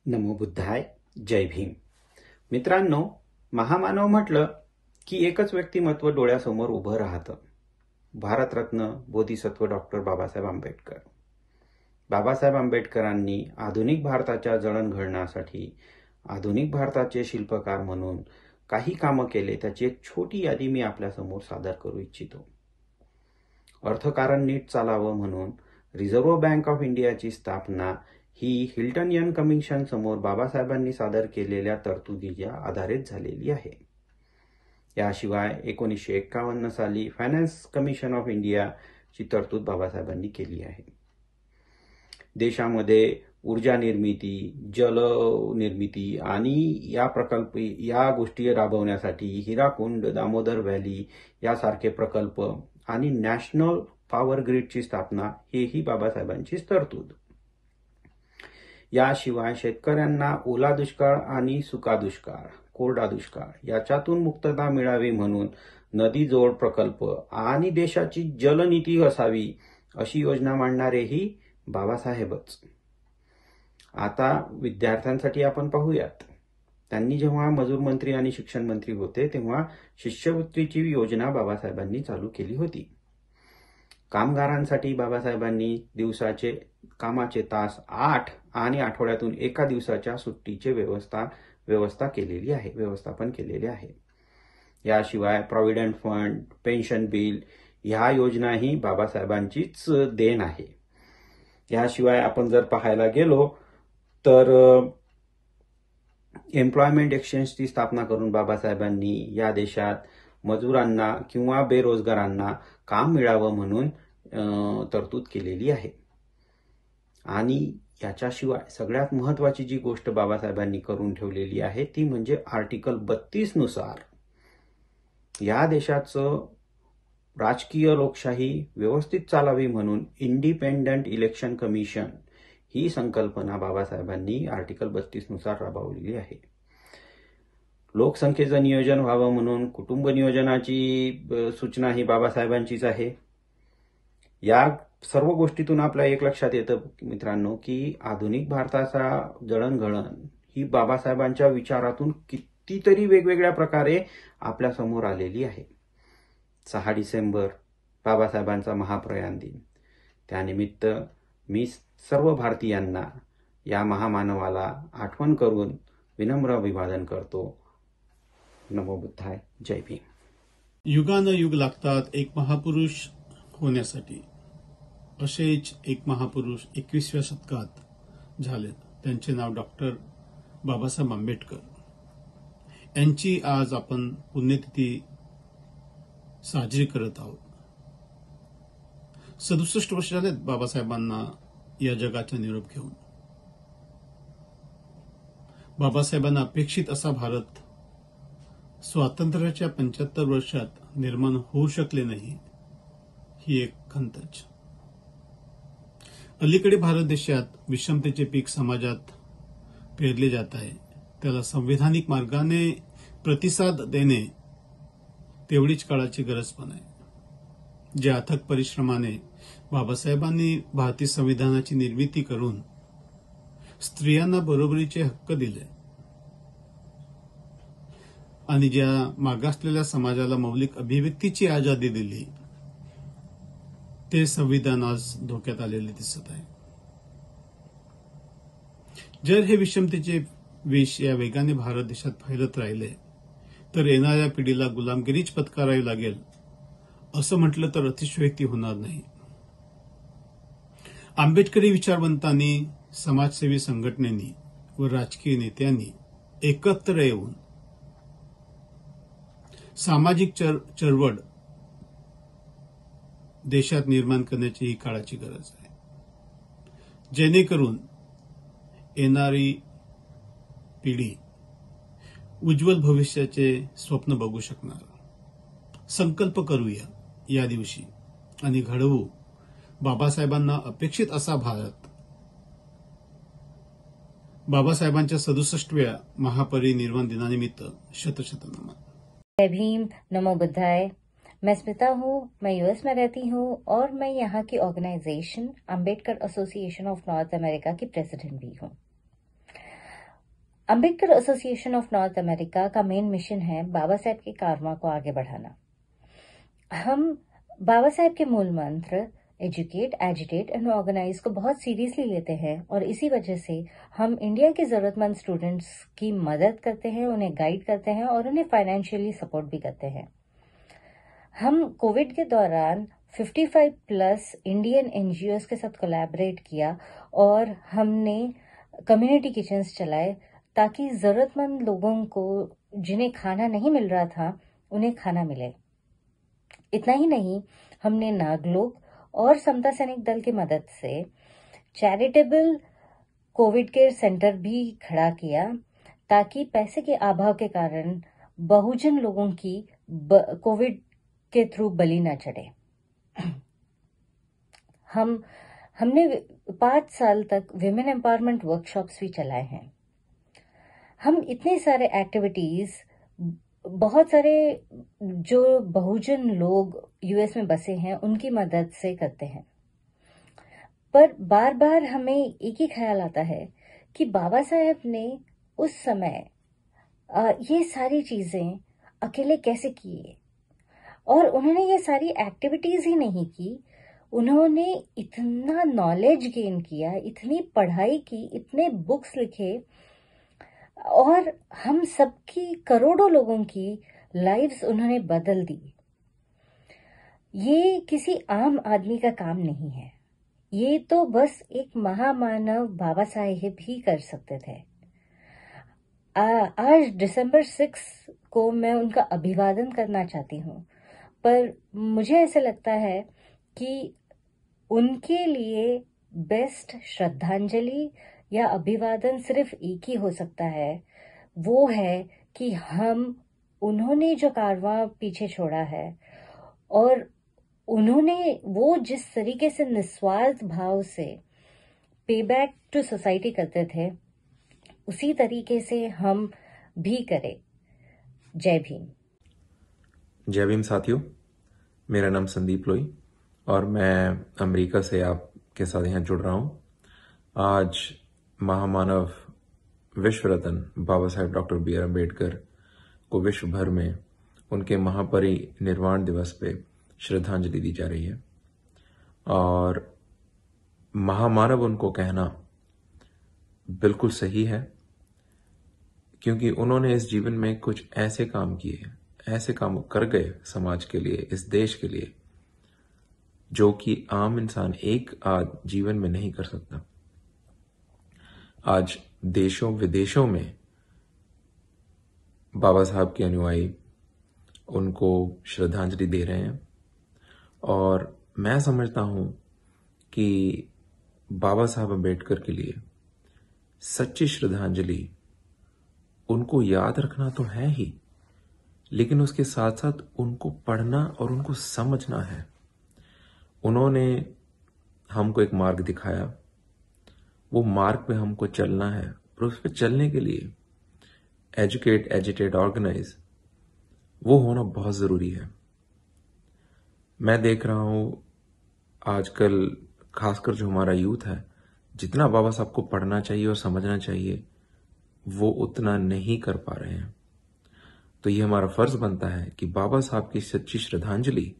नमो बुद्धाय. जय भीम. मित्रांनो, महामानव म्हटलं की एकच व्यक्तिमत्व डोळ्यासमोर उभं राहतं. भारतरत्न बोधिसत्व डॉक्टर बाबासाहेब आंबेडकर. बाबासाहेब आंबेडकरांनी आधुनिक भारताच्या जडणघडणासाठी आधुनिक भारताचे शिल्पकार म्हणून काही कामं केले, त्याची एक छोटी यादी मी आपल्यासमोर सादर करू इच्छितो. अर्थकारण नीट चालावं म्हणून रिझर्व्ह बँक ऑफ इंडियाची स्थापना ही हिल्टन यंग कमिशन समोर बाबासाहेबांनी सादर केलेल्या तरतुदीच्या आधारित झालेली आहे. याशिवाय 1951 साली फायनान्स कमिशन ऑफ इंडियाची तरतूद बाबासाहेबांनी केली आहे. देशामध्ये ऊर्जा निर्मिती, जल निर्मिती आणि या गोष्टी राबवण्यासाठी हिराकुंड, दामोदर व्हॅली यासारखे प्रकल्प आणि नॅशनल पॉवर ग्रीडची स्थापना हेही बाबासाहेबांचीच तरतूद. याशिवाय शेतकऱ्यांना ओला दुष्काळ आणि सुका दुष्काळ, कोरडा दुष्काळ याच्यातून मुक्तता मिळावी म्हणून नदी जोड प्रकल्प आणि देशाची जलनीती असावी अशी योजना मांडणारेही बाबासाहेबच. आता विद्यार्थ्यांसाठी आपण पाहूयात. त्यांनी जेव्हा मजूर मंत्री आणि शिक्षण मंत्री होते तेव्हा शिष्यवृत्तीची योजना बाबासाहेबांनी चालू केली होती. कामगारांसाठी बाबासाहेबांनी दिवसाचे कामाचे तास 8 आणि आठवड्यातून एका दिवसाच्या सुट्टीचे व्यवस्थापन केलेले आहे. याशिवाय प्रॉव्हिडंट फंड, पेन्शन बिल ह्या योजनाही बाबासाहेबांचीच देण आहे. याशिवाय आपण जर पाहायला गेलो तर एम्प्लॉयमेंट एक्सचेंजची स्थापना करून बाबासाहेबांनी या देशात मजुरांना किंवा बेरोजगारांना काम मिळावं म्हणून तरतूद केलेली आहे. आणि याच्याशिवाय सगळ्यात महत्वाची जी गोष्ट बाबासाहेबांनी करून ठेवलेली आहे ती म्हणजे आर्टिकल 32 नुसार या देशाचं राजकीय लोकशाही व्यवस्थित चालावी म्हणून इंडिपेंडंट इलेक्शन कमिशन ही संकल्पना बाबासाहेबांनी आर्टिकल 32 नुसार राबवलेली आहे. लोकसंख्येचं नियोजन व्हावं म्हणून कुटुंब नियोजनाची सूचना ही बाबासाहेबांचीच आहे. या सर्व गोष्टीतून आपल्या एक लक्षात येतं मित्रांनो की आधुनिक भारताचा जडणघडण ही बाबासाहेबांच्या विचारातून कितीतरी वेगवेगळ्या प्रकारे आपल्या समोर आलेली आहे. 6 डिसेंबर बाबासाहेबांचा महाप्रयाण दिन. त्यानिमित्त मी सर्व भारतीयांना या महामानवाला आठवण करून विनम्र अभिवादन करतो. नमो बुद्धाय. जय भीम. युगानुयुग लागतात एक महापुरुष होण्यासाठी. असेच एक महापुरुष 21व्या शतकात झाले. त्यांचे नाव डॉक्टर बाबासाहेब आंबेडकर. यांची आज आपण पुण्यतिथी साजरी करत आहोत. 67 वर्ष झालेत बाबासाहेबांना या जगाचा निरोप घेऊन. बाबासाहेबांना अपेक्षित असा भारत स्वातंत्र्याच्या 75 वर्षात निर्माण होऊ शकले नाही ही एक खंतच. अलीकडे भारत देशात विषमतेचे पीक समाजात पेरले जात आहे. त्याला संवैधानिक मार्गाने प्रतिसाद देणे तेवढीच काळाची गरज पण आहे. ज्या अथक परिश्रमाने बाबासाहेबांनी भारतीय संविधानाची निर्मिती करून स्त्रियांना बरोबरीचे हक्क दिले आणि ज्या मागासलेल्या समाजाला मौलिक अभिव्यक्तीची आजादी दिली ते संविधान आज धोक्यात आलेले दिसत आहे. जर हे विषमतेचे विष या वेगाने भारत देशात फैलत राहिले तर येणाऱ्या पिढीला गुलामगिरीच पत्करावी लागेल असं म्हटलं तर अतिशयोक्ती होणार नाही. आंबेडकरी विचारवंतांनी, समाजसेवी संघटनेनी व राजकीय नेत्यांनी एकत्र येऊन सामाजिक चळवळ देशात निर्माण करण्याची ही काळाची गरज आहे. जेणेकरून येणारी पिढी उज्ज्वल भविष्याचे स्वप्न बघू शकणार. संकल्प करूया या दिवशी आणि घडवू बाबासाहेबांना अपेक्षित असा भारत. बाबासाहेबांच्या 67व्या महापरिनिर्वाण दिनानिमित्त शतशत नमन. जय भीम. नमो बुद्धाय. मैं स्मिता हूँ, मैं यूएस में रहती हूँ और मैं यहाँ की organisation Ambedkar association of North America की प्रेसिडेंट भी हूँ. Ambedkar association of North America का मेन मिशन है बाबा साहेब के कारवां को आगे बढ़ाना। हम बाबा साहेब के मूल मंत्र एजुकेट, एजिटेट एंड ऑर्गेनाइज को बहुत सीरियसली लेते हैं और इसी वजह से हम इंडिया के जरूरतमंद स्टूडेंट्स की मदद करते हैं, उन्हें गाइड करते हैं और उन्हें फाइनेंशियली सपोर्ट भी करते हैं। हम कोविड के दौरान 55 प्लस इंडियन एनजीओज के साथ कोलैबोरेट किया और हमने कम्युनिटी किचन्स चलाए ताकि जरूरतमंद लोगों को जिन्हें खाना नहीं मिल रहा था उन्हें खाना मिले। इतना ही नहीं, हमने नागलोक और समता सैनिक दल की मदद से चैरिटेबल कोविड केयर सेंटर भी खड़ा किया ताकि पैसे के अभाव के कारण बहुजन लोगों की कोविड के थ्रू बलि न चढ़े। हमने 5 साल तक विमेन एम्पावरमेंट वर्कशॉप्स भी चलाए हैं। हम इतने सारे एक्टिविटीज बहुत सारे जो बहुजन लोग यूएस में बसे हैं उनकी मदद से करते हैं, पर बार बार हमें एक ही ख्याल आता है कि बाबा साहेब ने उस समय ये सारी चीजें अकेले कैसे किए, और उन्होंने ये सारी एक्टिविटीज ही नहीं की, उन्होंने इतना नॉलेज गेन किया, इतनी पढ़ाई की, इतने बुक्स लिखे और हम सबकी करोड़ों लोगों की लाइव्स उन्होंने बदल दी। ये किसी आम आदमी का काम नहीं है, ये तो बस एक महामानव बाबा साहेब ही कर सकते थे। आज दिसंबर 6 को मैं उनका अभिवादन करना चाहती हूँ, पर मुझे ऐसा लगता है कि उनके लिए बेस्ट श्रद्धांजलि या अभिवादन सिर्फ एक ही हो सकता है, वो है कि हम उन्होंने जो कारवां पीछे छोड़ा है और उन्होंने वो जिस तरीके से निस्वार्थ भाव से पे बैक टू सोसाइटी करते थे उसी तरीके से हम भी करें। जय भीम। जय भीम साथियों, मेरा नाम संदीप लोई और मैं अमेरिका से आपके साथ यहाँ जुड़ रहा हूँ। आज महामानव विश्व रत्न बाबा साहेब डॉक्टर बी.आर. अम्बेडकर को विश्व भर में उनके महापरिनिर्वाण दिवस पे श्रद्धांजलि दी जा रही है और महामानव उनको कहना बिल्कुल सही है, क्योंकि उन्होंने इस जीवन में कुछ ऐसे काम किए, ऐसे काम कर गए समाज के लिए, इस देश के लिए, जो कि आम इंसान एक जीवन में नहीं कर सकता। आज देशों विदेशों में बाबा साहब के अनुयायी उनको श्रद्धांजलि दे रहे हैं और मैं समझता हूं कि बाबा साहब अम्बेडकर के लिए सच्ची श्रद्धांजलि उनको याद रखना तो है ही, लेकिन उसके साथ साथ उनको पढ़ना और उनको समझना है। उन्होंने हमको एक मार्ग दिखाया, वो मार्ग पे हमको चलना है और उस पे चलने के लिए एजुकेट, एजिटेट, ऑर्गेनाइज वो होना बहुत जरूरी है। मैं देख रहा हूं आजकल खासकर जो हमारा यूथ है, जितना बाबा साहब को पढ़ना चाहिए और समझना चाहिए वो उतना नहीं कर पा रहे हैं। तो ये हमारा फर्ज बनता है कि बाबा साहब की सच्ची श्रद्धांजलि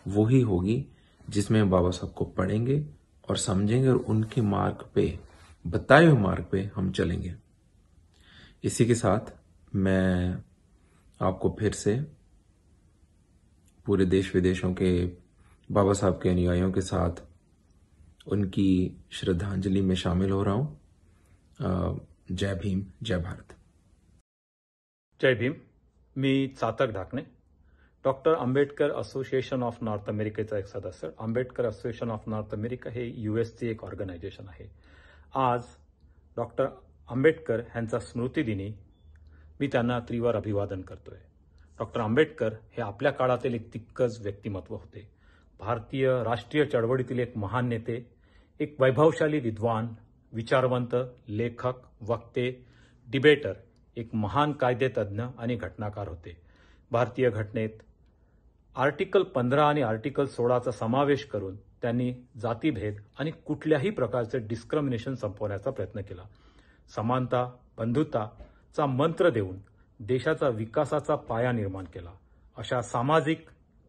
वो ही होगी जिसमें बाबा साहब को पढ़ेंगे और समझेंगे और उनके मार्ग पे, बताए हुए मार्ग पे हम चलेंगे। इसी के साथ मैं आपको फिर से पूरे देश विदेशों के बाबा साहब के अनुयायियों के साथ उनकी श्रद्धांजलि में शामिल हो रहा हूं। जय भीम, जय भारत। जय भीम। मी Chatak Dhakne, doctor Ambedkar association of North अमेरिकेचा एक सदस्य। Ambedkar association of North America हे यूएसचे एक ऑर्गनायझेशन आहे। आज डॉक्टर आंबेडकर यांचा स्मृतिदिनी मी त्यांना त्रिवार अभिवादन करतोय। डॉक्टर आंबेडकर हे आपल्या काळातील एक दिग्गज व्यक्तिमत्व होते। भारतीय राष्ट्रीय चळवळीतील एक महान नेते, एक वैभवशाली विद्वान, विचारवंत, लेखक, वक्ते, डिबेटर, एक महान कायदेतज्ञ आणि घटनाकार होते। भारतीय घटनेत आर्टिकल 15 आणि आर्टिकल 16चा समावेश करून त्यांनी जातीभेद आणि कुठल्याही प्रकारचे डिस्क्रिमिनेशन संपवण्याचा प्रयत्न केला। समानता, बंधुताचा मंत्र देऊन देशाचा विकासाचा पाया निर्माण केला. अशा सामाजिक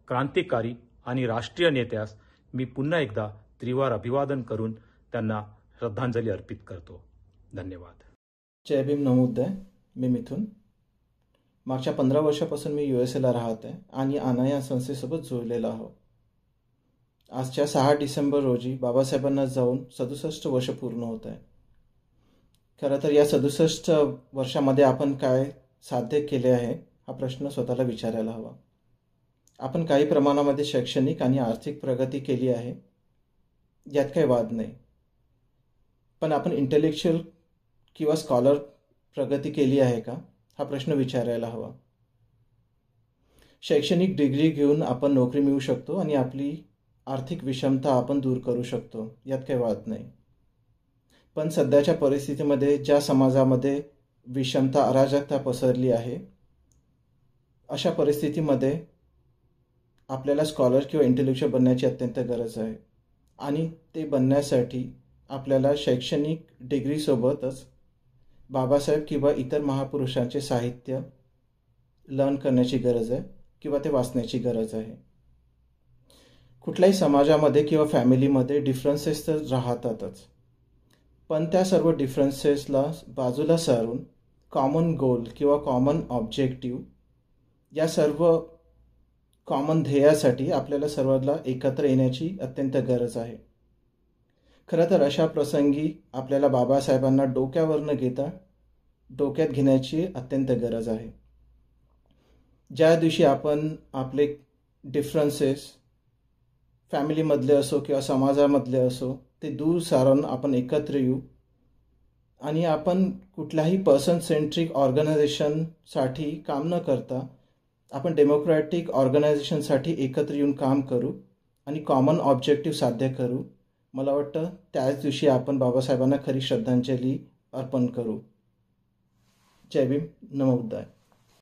क्रांतिकारी आणि राष्ट्रीय नेत्यास मी पुन्हा एकदा त्रिवार अभिवादन करून त्यांना श्रद्धांजली अर्पित करतो. धन्यवाद. जय भीम, नमोदय. मी मिथुन. मागच्या 15 वर्षापासून मी USA राहत आहे आणि आना या संस्थेसोबत जोडलेला आहो. आजच्या 6 डिसेंबर रोजी बाबासाहेबांना जाऊन 67 वर्ष पूर्ण होत आहे. खरं तर या 67 वर्षामध्ये आपण काय साध्य केले आहे हा प्रश्न स्वतःला विचारायला हवा. आपण काही प्रमाणामध्ये शैक्षणिक आणि आर्थिक प्रगती केली आहे, यात काही वाद नाही. पण आपण इंटेलेक्च्युअल किंवा स्कॉलर प्रगती केली आहे का हा प्रश्न विचारायला हवा. शैक्षणिक डिग्री घेऊन आपण नोकरी मिळवू शकतो आणि आपली आर्थिक विषमता आपण दूर करू शकतो, यात काही वाद नाही. पण सध्याच्या परिस्थितीमध्ये ज्या समाजामध्ये विषमता, अराजकता पसरली आहे, अशा परिस्थितीमध्ये आपल्याला स्कॉलर किंवा इंटेलेक्च्युअल बनण्याची अत्यंत गरज आहे. आणि ते बनण्यासाठी आपल्याला शैक्षणिक डिग्रीसोबतच बाबासाहेब किंवा इतर महापुरुषांचे साहित्य लर्न करण्याची गरज आहे किंवा ते वाचण्याची गरज आहे. कुठल्याही समाजामध्ये किंवा फॅमिलीमध्ये डिफरन्सेस तर राहतातच, पण त्या सर्व डिफरन्सेसला बाजूला सारून कॉमन गोल किंवा कॉमन ऑब्जेक्टिव्ह या सर्व कॉमन ध्येयासाठी आपल्याला सर्वांना एकत्र येण्याची अत्यंत गरज आहे. खरं तर अशा प्रसंगी आपल्याला बाबासाहेबांना डोक्यावर न घेता डोक्यात घेण्याची अत्यंत गरज आहे. ज्या दिवशी आपण आपले डिफरन्सेस फॅमिलीमधले असो किंवा समाजामधले असो ते दूर सारून आपण एकत्र येऊ आणि आपण कुठल्याही पर्सन सेंट्रिक ऑर्गनायझेशनसाठी काम न करता आपण डेमोक्रॅटिक ऑर्गनायझेशनसाठी एकत्र येऊन काम करू आणि कॉमन ऑब्जेक्टिव्ह साध्य करू. मला वाटतं त्याच दिवशी आपण बाबासाहेबांना खरी श्रद्धांजली अर्पण करू. जय भीम, नमो बुद्धाय.